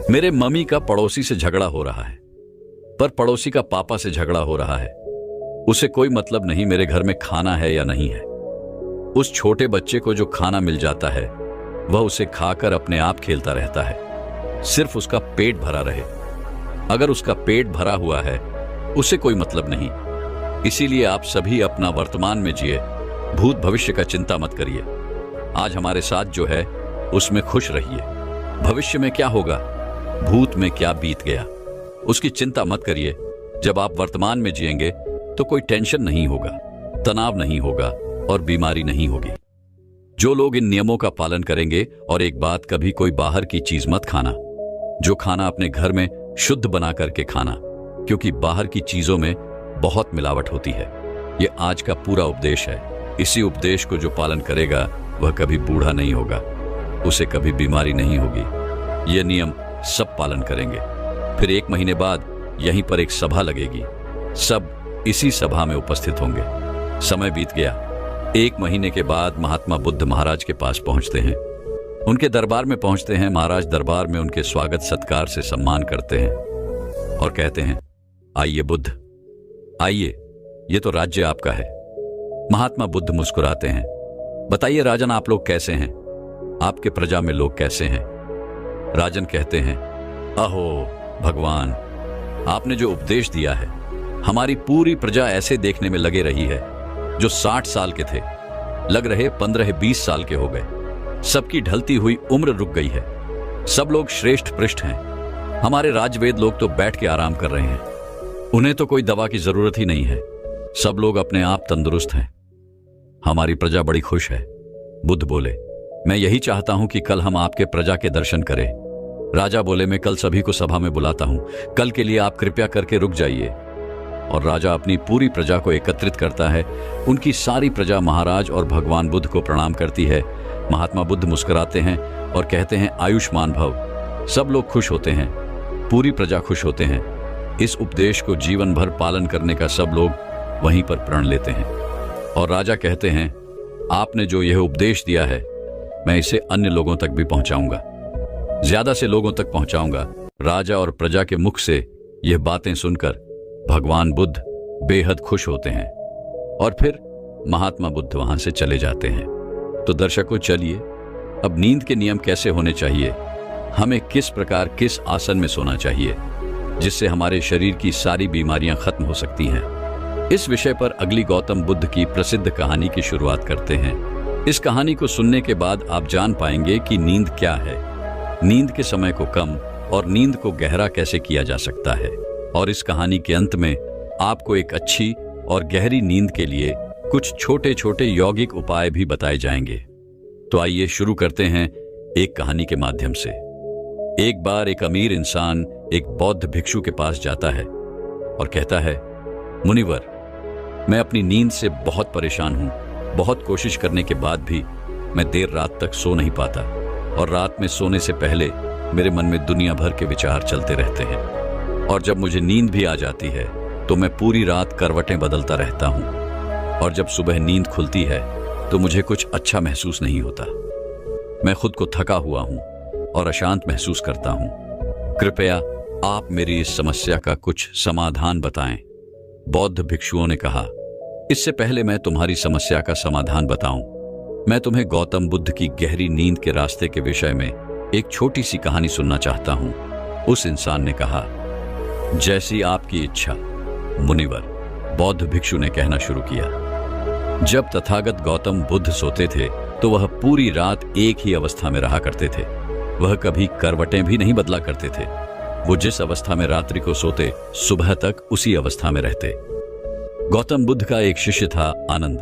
मेरे मम्मी का पड़ोसी से झगड़ा हो रहा है, पर पड़ोसी का पापा से झगड़ा हो रहा है। उसे कोई मतलब नहीं मेरे घर में खाना है या नहीं है। उस छोटे बच्चे को जो खाना मिल जाता है वह उसे खाकर अपने आप खेलता रहता है, सिर्फ उसका पेट भरा रहे। अगर उसका पेट भरा हुआ है उसे कोई मतलब नहीं। इसीलिए आप सभी अपना वर्तमान में जिए, भूत भविष्य का चिंता मत करिए। आज हमारे साथ जो है उसमें खुश रहिए। भविष्य में क्या होगा, भूत में क्या बीत गया, उसकी चिंता मत करिए। जब आप वर्तमान में जिएंगे तो कोई टेंशन नहीं होगा, तनाव नहीं होगा और बीमारी नहीं होगी। जो लोग इन नियमों का पालन करेंगे, और एक बात, कभी कोई बाहर की चीज मत खाना, जो खाना अपने घर में शुद्ध बना करके खाना, क्योंकि बाहर की चीजों में बहुत मिलावट होती है। ये आज का पूरा उपदेश है। इसी उपदेश को जो पालन करेगा वह कभी बूढ़ा नहीं होगा, उसे कभी बीमारी नहीं होगी। ये नियम सब पालन करेंगे। फिर 1 महीने बाद यहीं पर एक सभा लगेगी, सब इसी सभा में उपस्थित होंगे। समय बीत गया। 1 महीने के बाद महात्मा बुद्ध महाराज के पास पहुंचते हैं। उनके दरबार में पहुंचते हैं। महाराज दरबार में उनके स्वागत सत्कार से सम्मान करते हैं और कहते हैं, आइए बुद्ध, आइए, ये तो राज्य आपका है। महात्मा बुद्ध मुस्कुराते हैं। बताइए राजन, आप लोग कैसे हैं? आपके प्रजा में लोग कैसे हैं? राजन कहते हैं, अहो भगवान, आपने जो उपदेश दिया है, हमारी पूरी प्रजा ऐसे देखने में लगे रही है जो 60 साल के थे, लग रहे 15-20 साल के हो गए। सबकी ढलती हुई उम्र रुक गई है। सब लोग श्रेष्ठ पृष्ठ हैं। हमारे राजवेद लोग तो बैठ के आराम कर रहे हैं। उन्हें तो कोई दवा की जरूरत ही नहीं है। सब लोग अपने आप तंदुरुस्त हैं। हमारी प्रजा बड़ी खुश है। बुद्ध बोले, मैं यही चाहता हूं कि कल हम आपके प्रजा के दर्शन करें। राजा बोले, मैं कल सभी को सभा में बुलाता हूं, कल के लिए आप कृपया करके रुक जाइए। और राजा अपनी पूरी प्रजा को एकत्रित करता है। उनकी सारी प्रजा महाराज और भगवान बुद्ध को प्रणाम करती है। महात्मा बुद्ध मुस्कुराते हैं और कहते हैं, आयुष्मान भव। सब लोग खुश होते हैं, पूरी प्रजा खुश होते हैं। इस उपदेश को जीवन भर पालन करने का सब लोग वहीं पर प्रण लेते हैं। और राजा कहते हैं, आपने जो यह उपदेश दिया है, मैं इसे अन्य लोगों तक भी पहुंचाऊंगा, ज्यादा से लोगों तक पहुंचाऊंगा। राजा और प्रजा के मुख से यह बातें सुनकर भगवान बुद्ध बेहद खुश होते हैं और फिर महात्मा बुद्ध वहां से चले जाते हैं। तो दर्शकों, चलिए अब नींद के नियम कैसे होने चाहिए, हमें किस प्रकार किस आसन में सोना चाहिए जिससे हमारे शरीर की सारी बीमारियां खत्म हो सकती हैं, इस विषय पर अगली गौतम बुद्ध की प्रसिद्ध कहानी की शुरुआत करते हैं। इस कहानी को सुनने के बाद आप जान पाएंगे कि नींद क्या है, नींद के समय को कम और नींद को गहरा कैसे किया जा सकता है। और इस कहानी के अंत में आपको एक अच्छी और गहरी नींद के लिए कुछ छोटे छोटे यौगिक उपाय भी बताए जाएंगे। तो आइए शुरू करते हैं एक कहानी के माध्यम से। एक बार एक अमीर इंसान एक बौद्ध भिक्षु के पास जाता है और कहता है, मुनिवर, मैं अपनी नींद से बहुत परेशान हूं। बहुत कोशिश करने के बाद भी मैं देर रात तक सो नहीं पाता और रात में सोने से पहले मेरे मन में दुनिया भर के विचार चलते रहते हैं। और जब मुझे नींद भी आ जाती है तो मैं पूरी रात करवटें बदलता रहता हूं और जब सुबह नींद खुलती है तो मुझे कुछ अच्छा महसूस नहीं होता। मैं खुद को थका हुआ हूं और अशांत महसूस करता हूं। कृपया आप मेरी इस समस्या का कुछ समाधान बताएं। बौद्ध भिक्षुओं ने कहा, इससे पहले मैं तुम्हारी समस्या का समाधान बताऊं, मैं तुम्हें गौतम बुद्ध की गहरी नींद के रास्ते के विषय में एक छोटी सी कहानी सुनना चाहता हूं। उस इंसान ने कहा, जैसी आपकी इच्छा मुनिवर। बौद्ध भिक्षु ने कहना शुरू किया, जब तथागत गौतम बुद्ध सोते थे तो वह पूरी रात एक ही अवस्था में रहा करते थे। वह कभी करवटें भी नहीं बदला करते थे। वो जिस अवस्था में रात्रि को सोते, सुबह तक उसी अवस्था में रहते। गौतम बुद्ध का एक शिष्य था आनंद,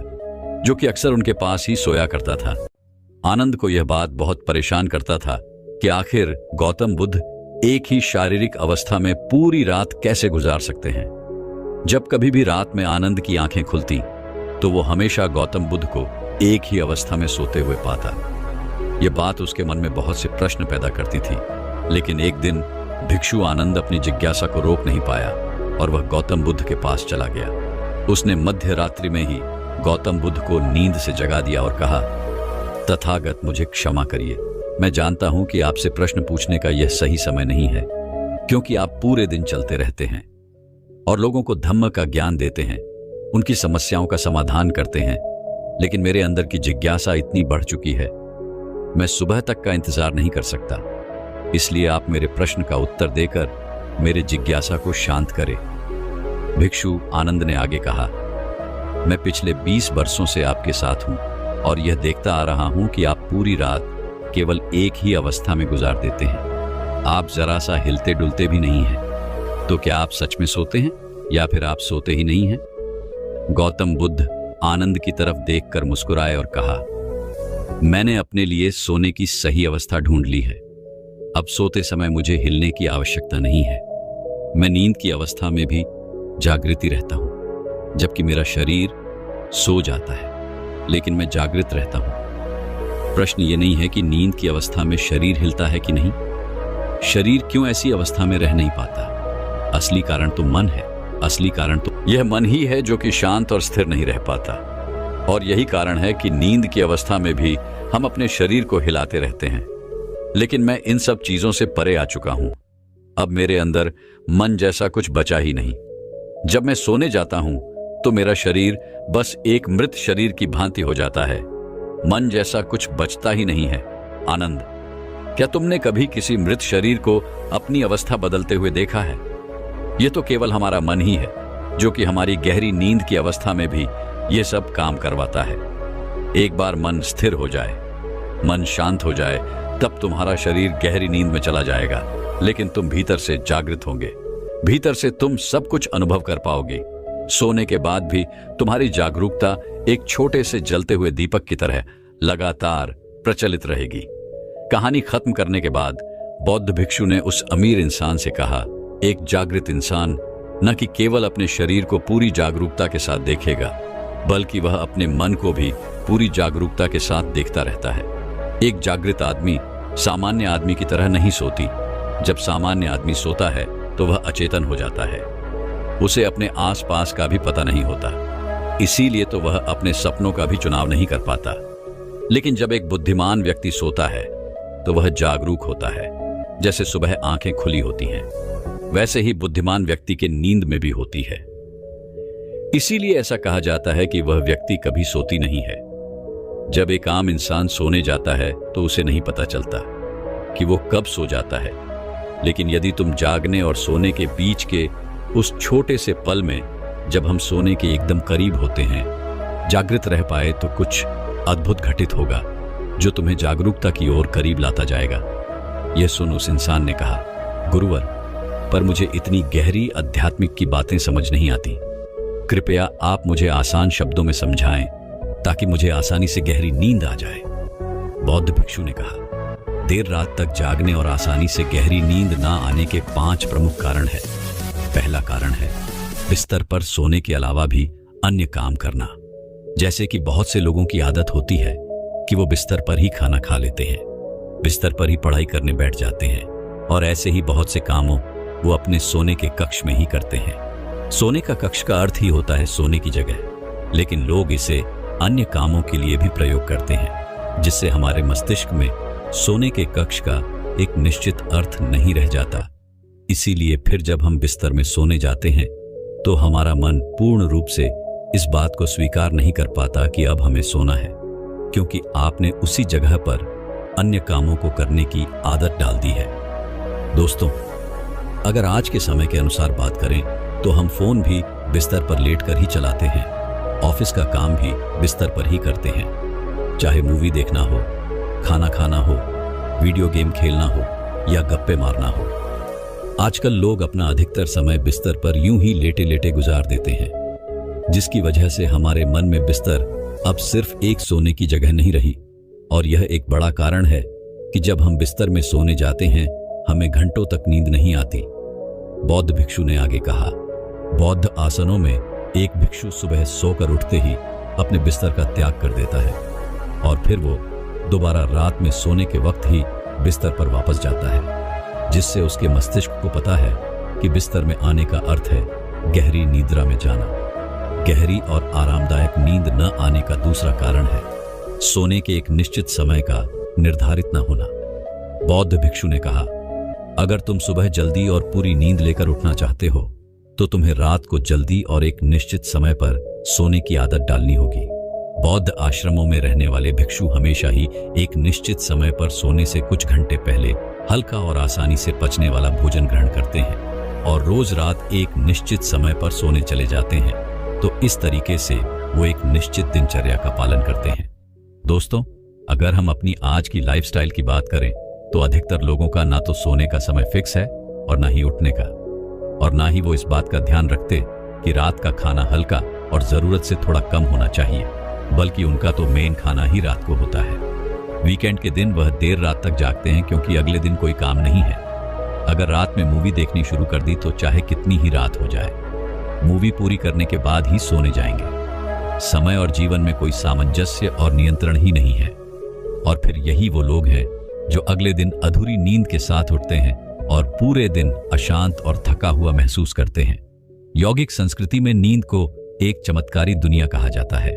जो कि अक्सर उनके पास ही सोया करता था। आनंद को यह बात बहुत परेशान करता था कि आखिर गौतम बुद्ध एक ही शारीरिक अवस्था में पूरी रात कैसे गुजार सकते हैं। जब कभी भी रात में आनंद की आंखें खुलती तो वो हमेशा गौतम बुद्ध को एक ही अवस्था में सोते हुए पाता। यह बात उसके मन में बहुत से प्रश्न पैदा करती थी। लेकिन एक दिन भिक्षु आनंद अपनी जिज्ञासा को रोक नहीं पाया और वह गौतम बुद्ध के पास चला गया। उसने मध्य रात्रि में ही गौतम बुद्ध को नींद से जगा दिया और कहा, तथागत, मुझे क्षमा करिए। मैं जानता हूं कि आपसे प्रश्न पूछने का यह सही समय नहीं है, क्योंकि आप पूरे दिन चलते रहते हैं और लोगों को धम्म का ज्ञान देते हैं, उनकी समस्याओं का समाधान करते हैं। लेकिन मेरे अंदर की जिज्ञासा इतनी बढ़ चुकी है, मैं सुबह तक का इंतजार नहीं कर सकता। इसलिए आप मेरे प्रश्न का उत्तर देकर मेरे जिज्ञासा को शांत करें। भिक्षु आनंद ने आगे कहा, मैं पिछले 20 वर्षों से आपके साथ हूं और यह देखता आ रहा हूं कि आप पूरी रात केवल एक ही अवस्था में गुजार देते हैं। आप जरा सा हिलते डुलते भी नहीं हैं। तो क्या आप सच में सोते हैं या फिर आप सोते ही नहीं हैं? गौतम बुद्ध आनंद की तरफ देखकर मुस्कुराए और कहा, मैंने अपने लिए सोने की सही अवस्था ढूंढ ली है। अब सोते समय मुझे हिलने की आवश्यकता नहीं है। मैं नींद की अवस्था में भी जागृति रहता हूं, जबकि मेरा शरीर सो जाता है, लेकिन मैं जागृत रहता हूं। प्रश्न ये नहीं है कि नींद की अवस्था में शरीर हिलता है कि नहीं। शरीर क्यों ऐसी अवस्था में रह नहीं पाता? असली कारण तो मन है। असली कारण तो यह मन ही है जो कि शांत और स्थिर नहीं रह पाता। और यही कारण है कि नींद की अवस्था में भी हम अपने शरीर को हिलाते रहते हैं। लेकिन मैं इन सब चीजों से परे आ चुका हूं। अब मेरे अंदर मन जैसा कुछ बचा ही नहीं। जब मैं सोने जाता हूं तो मेरा शरीर बस एक मृत शरीर की भांति हो जाता है। मन जैसा कुछ बचता ही नहीं है। आनंद, क्या तुमने कभी किसी मृत शरीर को अपनी अवस्था बदलते हुए देखा है? यह तो केवल हमारा मन ही है जो कि हमारी गहरी नींद की अवस्था में भी यह सब काम करवाता है। एक बार मन स्थिर हो जाए, मन शांत हो जाए, तब तुम्हारा शरीर गहरी नींद में चला जाएगा, लेकिन तुम भीतर से जागृत होंगे। भीतर से तुम सब कुछ अनुभव कर पाओगे। सोने के बाद भी तुम्हारी जागरूकता एक छोटे से जलते हुए दीपक की तरह लगातार प्रचलित रहेगी। कहानी खत्म करने के बाद बौद्ध भिक्षु ने उस अमीर इंसान से कहा, एक जागृत इंसान न कि केवल अपने शरीर को पूरी जागरूकता के साथ देखेगा, बल्कि वह अपने मन को भी पूरी जागरूकता के साथ देखता रहता है। एक जागृत आदमी सामान्य आदमी की तरह नहीं सोती। जब सामान्य आदमी सोता है तो वह अचेतन हो जाता है। उसे अपने आसपास का भी पता नहीं होता, इसीलिए तो वह अपने सपनों का भी चुनाव नहीं कर पाता। लेकिन जब एक बुद्धिमान व्यक्ति सोता है तो वह जागरूक होता है। जैसे सुबह आंखें खुली होती हैं, वैसे ही बुद्धिमान व्यक्ति के नींद में भी होती है। इसीलिए ऐसा कहा जाता है कि वह व्यक्ति कभी सोती नहीं है। जब एक आम इंसान सोने जाता है तो उसे नहीं पता चलता कि वो कब सो जाता है। लेकिन यदि तुम जागने और सोने के बीच के उस छोटे से पल में, जब हम सोने के एकदम करीब होते हैं, जागृत रह पाए तो कुछ अद्भुत घटित होगा जो तुम्हें जागरूकता की ओर करीब लाता जाएगा। यह सुन उस इंसान ने कहा, गुरुवर, पर मुझे इतनी गहरी आध्यात्मिक की बातें समझ नहीं आती। कृपया आप मुझे आसान शब्दों में समझाएं ताकि मुझे आसानी से गहरी नींद आ जाए। बौद्ध भिक्षु ने कहा, देर रात तक जागने और आसानी से गहरी नींद ना आने के 5 प्रमुख कारण हैं। पहला कारण है बिस्तर पर सोने के अलावा भी अन्य काम करना। जैसे कि बहुत से लोगों की आदत होती है कि वो बिस्तर पर ही खाना खा लेते हैं, बिस्तर पर ही पढ़ाई करने बैठ जाते हैं, और ऐसे ही बहुत से कामों वो अपने सोने के कक्ष में ही करते हैं। सोने का कक्ष का अर्थ ही होता है सोने की जगह, लेकिन लोग इसे अन्य कामों के लिए भी प्रयोग करते हैं, जिससे हमारे मस्तिष्क में सोने के कक्ष का एक निश्चित अर्थ नहीं रह जाता। इसीलिए फिर जब हम बिस्तर में सोने जाते हैं तो हमारा मन पूर्ण रूप से इस बात को स्वीकार नहीं कर पाता कि अब हमें सोना है, क्योंकि आपने उसी जगह पर अन्य कामों को करने की आदत डाल दी है। दोस्तों, अगर आज के समय के अनुसार बात करें तो हम फोन भी बिस्तर पर लेटकर ही चलाते हैं, ऑफिस का काम भी बिस्तर पर ही करते हैं। चाहे मूवी देखना हो, खाना खाना हो, वीडियो गेम खेलना हो या गप्पे मारना हो, आजकल लोग अपना अधिकतर समय बिस्तर पर यूं ही लेटे लेटे गुजार देते हैं, जिसकी वजह से हमारे मन में बिस्तर अब सिर्फ एक सोने की जगह नहीं रही। और यह एक बड़ा कारण है कि जब हम बिस्तर में सोने जाते हैं हमें घंटों तक नींद नहीं आती। बौद्ध भिक्षु ने आगे कहा, बौद्ध आसनों में एक भिक्षु सुबह सोकर उठते ही अपने बिस्तर का त्याग कर देता है और फिर वो दोबारा रात में सोने के वक्त ही बिस्तर पर वापस जाता है, जिससे उसके मस्तिष्क को पता है कि बिस्तर में आने का अर्थ है गहरी निद्रा में जाना। गहरी और आरामदायक नींद न आने का दूसरा कारण है सोने के एक निश्चित समय का निर्धारित न होना। बौद्ध भिक्षु ने कहा, अगर तुम सुबह जल्दी और पूरी नींद लेकर उठना चाहते हो तो तुम्हें रात को जल्दी और एक निश्चित समय पर सोने की आदत डालनी होगी। बौद्ध आश्रमों में रहने वाले भिक्षु हमेशा ही एक निश्चित समय पर सोने से कुछ घंटे पहले हल्का और आसानी से पचने वाला भोजन ग्रहण करते हैं और रोज रात एक निश्चित समय पर सोने चले जाते हैं। तो इस तरीके से वो एक निश्चित दिनचर्या का पालन करते हैं। दोस्तों, अगर हम अपनी आज की लाइफस्टाइल की बात करें तो अधिकतर लोगों का ना तो सोने का समय फिक्स है और ना ही उठने का, और ना ही वो इस बात का ध्यान रखते कि रात का खाना हल्का और जरूरत से थोड़ा कम होना चाहिए, बल्कि उनका तो मेन खाना ही रात को होता है। वीकेंड के दिन वह देर रात तक जागते हैं क्योंकि अगले दिन कोई काम नहीं है। अगर रात में मूवी देखनी शुरू कर दी तो चाहे कितनी ही रात हो जाए, मूवी पूरी करने के बाद ही सोने जाएंगे। समय और जीवन में कोई सामंजस्य और नियंत्रण ही नहीं है। और फिर यही वो लोग हैं जो अगले दिन अधूरी नींद के साथ उठते हैं और पूरे दिन अशांत और थका हुआ महसूस करते हैं। यौगिक संस्कृति में नींद को एक चमत्कारी दुनिया कहा जाता है।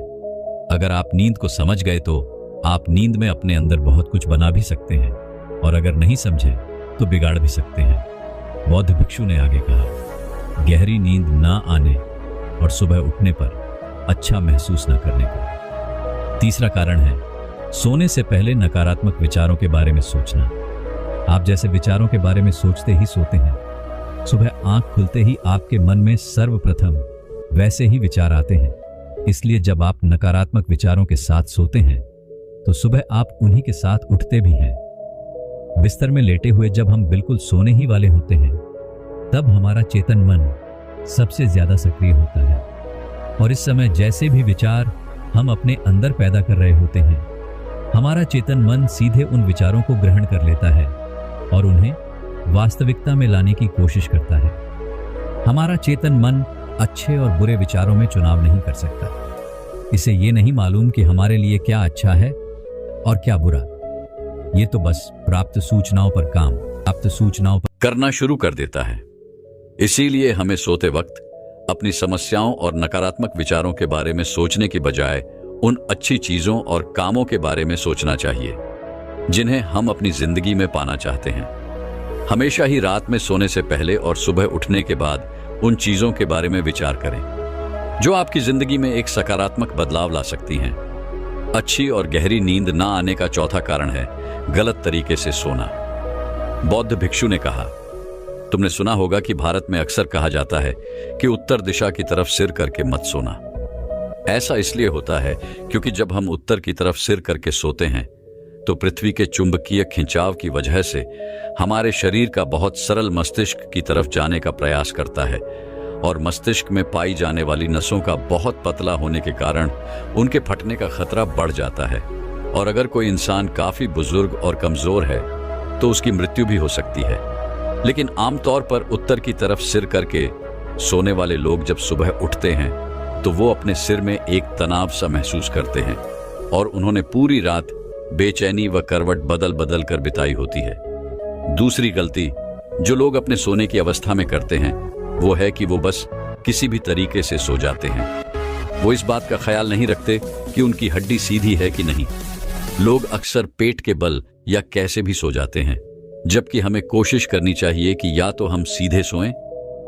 अगर आप नींद को समझ गए तो आप नींद में अपने अंदर बहुत कुछ बना भी सकते हैं, और अगर नहीं समझे तो बिगाड़ भी सकते हैं। बौद्ध भिक्षु ने आगे कहा, गहरी नींद ना आने और सुबह उठने पर अच्छा महसूस न करने को। तीसरा कारण है सोने से पहले नकारात्मक विचारों के बारे में सोचना। आप जैसे विचारों के बारे में सोचते ही सोते हैं, सुबह आंख खुलते ही आपके मन में सर्वप्रथम वैसे ही विचार आते हैं। इसलिए जब आप नकारात्मक विचारों के साथ सोते हैं तो सुबह आप उन्हीं के साथ उठते भी हैं। बिस्तर में लेटे हुए जब हम बिल्कुल सोने ही वाले होते हैं, तब हमारा चेतन मन सबसे ज्यादा सक्रिय होता है, और इस समय जैसे भी विचार हम अपने अंदर पैदा कर रहे होते हैं, हमारा चेतन मन सीधे उन विचारों को ग्रहण कर लेता है और उन्हें वास्तविकता में लाने की कोशिश करता है। हमारा चेतन मन अच्छे और बुरे विचारों में चुनाव नहीं कर सकता। इसे ये नहीं मालूम कि हमारे लिए क्या अच्छा है और क्या बुरा। ये तो बस प्राप्त सूचनाओं पर करना शुरू कर देता है। इसीलिए हमें सोते वक्त अपनी समस्याओं और नकारात्मक विचारों के बारे में सोचने की बजाय उन अच्छी चीजों और कामों के बारे में सोचना चाहिए जिन्हें हम अपनी जिंदगी में पाना चाहते हैं। हमेशा ही रात में सोने से पहले और सुबह उठने के बाद उन चीजों के बारे में विचार करें जो आपकी जिंदगी में एक सकारात्मक बदलाव ला सकती हैं। अच्छी और गहरी नींद ना आने का चौथा कारण है गलत तरीके से सोना। बौद्ध भिक्षु ने कहा, तुमने सुना होगा कि भारत में अक्सर कहा जाता है कि उत्तर दिशा की तरफ सिर करके मत सोना। ऐसा इसलिए होता है क्योंकि जब हम उत्तर की तरफ सिर करके सोते हैं तो पृथ्वी के चुंबकीय खिंचाव की वजह से हमारे शरीर का बहुत सरल मस्तिष्क की तरफ जाने का प्रयास करता है, और मस्तिष्क में पाई जाने वाली नसों का बहुत पतला होने के कारण उनके फटने का खतरा बढ़ जाता है। और अगर कोई इंसान काफी बुजुर्ग और कमजोर है तो उसकी मृत्यु भी हो सकती है। लेकिन आमतौर पर उत्तर की तरफ सिर करके सोने वाले लोग जब सुबह उठते हैं तो वो अपने सिर में एक तनाव सा महसूस करते हैं, और उन्होंने पूरी रात बेचैनी व करवट बदल बदल कर बिताई होती है। दूसरी गलती जो लोग अपने सोने की अवस्था में करते हैं वो है कि वो बस किसी भी तरीके से सो जाते हैं। वो इस बात का ख्याल नहीं रखते कि उनकी हड्डी सीधी है कि नहीं। लोग अक्सर पेट के बल या कैसे भी सो जाते हैं, जबकि हमें कोशिश करनी चाहिए कि या तो हम सीधे सोएं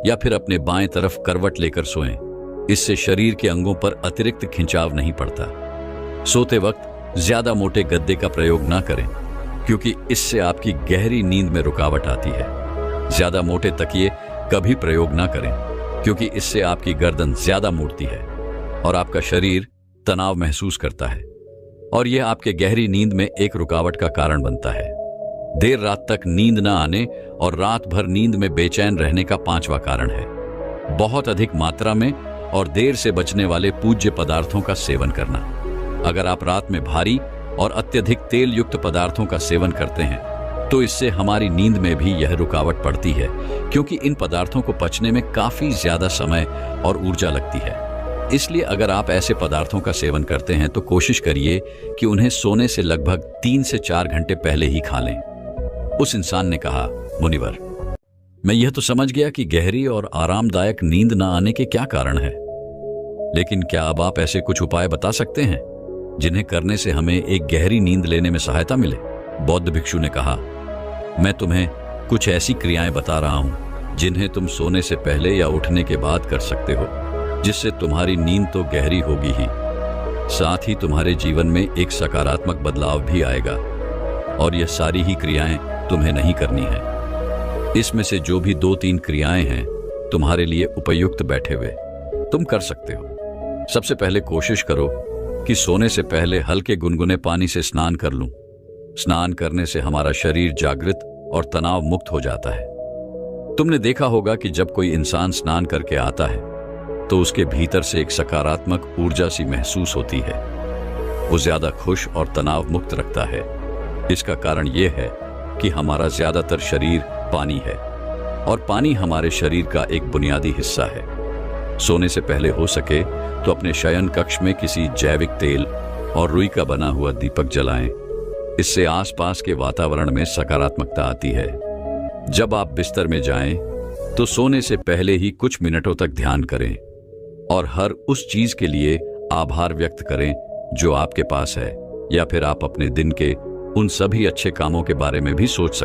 या फिर अपने बाएं तरफ करवट लेकर सोएं। इससे शरीर के अंगों पर अतिरिक्त खिंचाव नहीं पड़ता। सोते वक्त ज्यादा मोटे गद्दे का प्रयोग ना करें क्योंकि इससे आपकी गहरी नींद में रुकावट आती है। ज्यादा मोटे तकिए कभी प्रयोग ना करें क्योंकि इससे आपकी गर्दन ज्यादा मुड़ती है और आपका शरीर तनाव महसूस करता है, और यह आपके गहरी नींद में एक रुकावट का कारण बनता है। देर रात तक नींद न आने और रात भर नींद में बेचैन रहने का पांचवा कारण है बहुत अधिक मात्रा में और देर से बचने वाले पूज्य पदार्थों का सेवन करना। अगर आप रात में भारी और अत्यधिक तेल युक्त पदार्थों का सेवन करते हैं तो इससे हमारी नींद में भी यह रुकावट पड़ती है, क्योंकि इन पदार्थों को पचने में काफी ज्यादा समय और ऊर्जा लगती है। इसलिए अगर आप ऐसे पदार्थों का सेवन करते हैं तो कोशिश करिए कि उन्हें सोने से लगभग 3 से 4 घंटे पहले ही खा लें। उस इंसान ने कहा, मुनिवर, मैं यह तो समझ गया कि गहरी और आरामदायक नींद न आने के क्या कारण है, लेकिन क्या अब आप ऐसे कुछ उपाय बता सकते हैं जिन्हें करने से हमें एक गहरी नींद लेने में सहायता मिले? बौद्ध भिक्षु ने कहा, मैं तुम्हें कुछ ऐसी क्रियाएं बता रहा हूं जिन्हें तुम सोने से पहले या उठने के बाद कर सकते हो, जिससे तुम्हारी नींद तो गहरी होगी ही, साथ ही तुम्हारे जीवन में एक सकारात्मक बदलाव भी आएगा। और यह सारी ही क्रियाएं तुम्हें नहीं करनी है। इसमें से जो भी 2-3 क्रियाएं हैं तुम्हारे लिए उपयुक्त बैठे हुए तुम कर सकते हो। सबसे पहले कोशिश करो कि सोने से पहले हल्के गुनगुने पानी से स्नान कर लूं। स्नान करने से हमारा शरीर जागृत और तनाव मुक्त हो जाता है। तुमने देखा होगा कि जब कोई इंसान स्नान करके आता है तो उसके भीतर से एक सकारात्मक ऊर्जा सी महसूस होती है। वो ज्यादा खुश और तनाव मुक्त रखता है। इसका कारण यह है कि हमारा ज्यादातर शरीर पानी है और पानी हमारे शरीर का एक बुनियादी हिस्सा है। सोने से पहले हो सके तो अपने शयन कक्ष में किसी जैविक तेल और रुई का बना हुआ दीपक जलाएं। इससे आसपास के वातावरण में सकारात्मकता आती है। जब आप बिस्तर में जाएं, तो सोने से पहले ही कुछ मिनटों तक ध्यान करें और हर उस चीज के लिए आभार व्यक्त करें जो आपके पास है, या फिर आप अपने दिन के उन सभी अच्छे कामों के बारे में भी सोच सकते हैं।